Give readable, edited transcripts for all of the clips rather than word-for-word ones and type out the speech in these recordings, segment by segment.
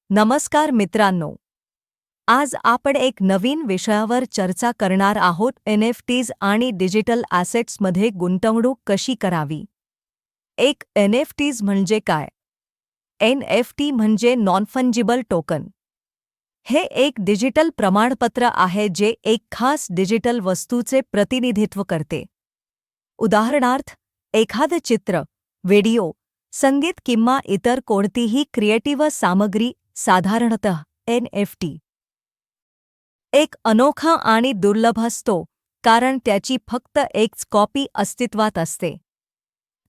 नमस्कार मित्रांनो, आज आपण एक नवीन विषयावर चर्चा करणार आहोत. NFTs आणि डिजिटल ॲसेट्समध्ये गुंतवणूक कशी करावी. एक NFTs म्हणजे काय? NFT म्हणजे नॉन फंजिबल टोकन. हे एक डिजिटल प्रमाणपत्र आहे जे एक खास डिजिटल वस्तूचे प्रतिनिधित्व करते. उदाहरणार्थ, एखादं चित्र, व्हिडिओ, संगीत किंवा इतर कोणतीही क्रिएटिव्ह सामग्री साधारणतः NFT. एक अनोखा आणि दुर्लभ असतो कारण त्याची फक्त एकच कॉपी अस्तित्वात असते.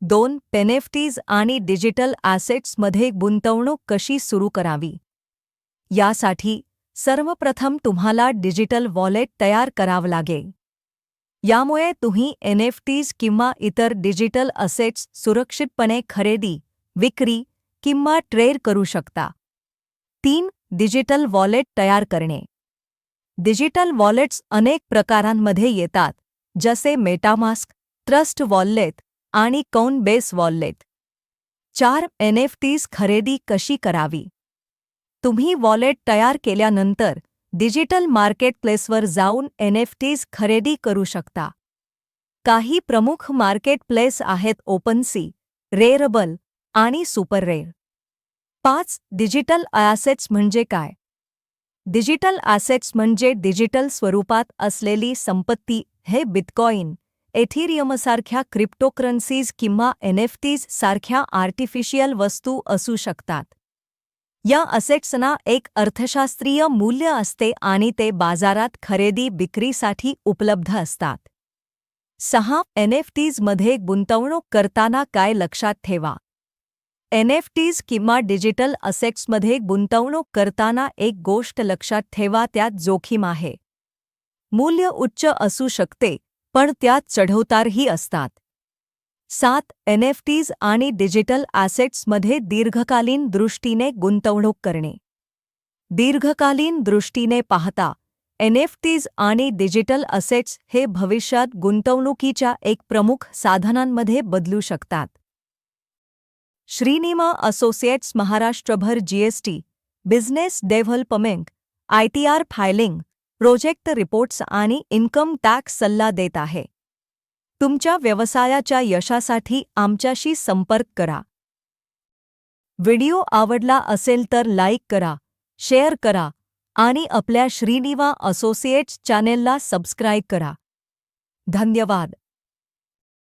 2. NFTs आणि डिजिटल ॲसेट्समध्ये गुंतवणूक कशी सुरू करावी. यासाठी सर्वप्रथम तुम्हाला डिजिटल वॉलेट तयार करावं लागेल. यामुळे तुम्ही NFTs किंवा इतर डिजिटल असेट्स सुरक्षितपणे खरेदी, विक्री किंवा ट्रेड करू शकता. 3. डिजिटल वॉलेट तयार करणे. डिजिटल वॉलेट्स अनेक प्रकारांमध्ये येतात, जसे मेटामास्क, ट्रस्ट वॉलेट आणि कोइनबेस वॉलेट. 4. NFTs खरेदी कशी करावी. तुम्ही वॉलेट तयार केल्यानंतर डिजिटल मार्केटप्लेसवर जाऊन NFTs खरेदी करू शकता. काही प्रमुख मार्केटप्लेस आहेत OpenSea, Rarible आणि SuperRare. 5. डिजिटल ॲसेट्स म्हणजे काय. डिजिटल ॲसेट्स म्हणजे डिजिटल स्वरूपात असलेली संपत्ती. हे बिटकॉइन, एथिरियमसारख्या क्रिप्टोकरन्सीज किंवा NFTs सारख्या आर्टिफिशियल वस्तू असू शकतात. या असेट्सना एक अर्थशास्त्रीय मूल्य असते आणि ते बाजारात खरेदी विक्रीसाठी उपलब्ध असतात. 6. NFTs मध्ये गुंतवणूक करताना काय लक्षात ठेवा. NFTs किंवा डिजिटल असेट्समध्ये गुंतवणूक करताना एक गोष्ट लक्षात ठेवा, त्यात जोखीम आहे. मूल्य उच्च असू शकते, पण त्यात चढउतारही असतात. 7. NFTs आणि डिजिटल ॲसेट्समध्ये दीर्घकालीन दृष्टीने गुंतवणूक करणे. दीर्घकालीन दृष्टीने पाहता, NFTs आणि डिजिटल असेट्स हे भविष्यात गुंतवणुकीच्या एक प्रमुख साधनांमध्ये बदलू शकतात. श्रीनिमा असोसिएट्स महाराष्ट्रभर GST, business development, ITR filing, project reports आणि इन्कम टॅक्स सल्ला देत आहे. तुमच्या व्यवसायाच्या यशासाठी आमच्याशी संपर्क करा. व्हिडिओ आवडला असेल तर लाईक करा, शेअर करा आणि आपल्या श्रीनिवा असोसिएट्स चॅनेलला सबस्क्राईब करा. धन्यवाद.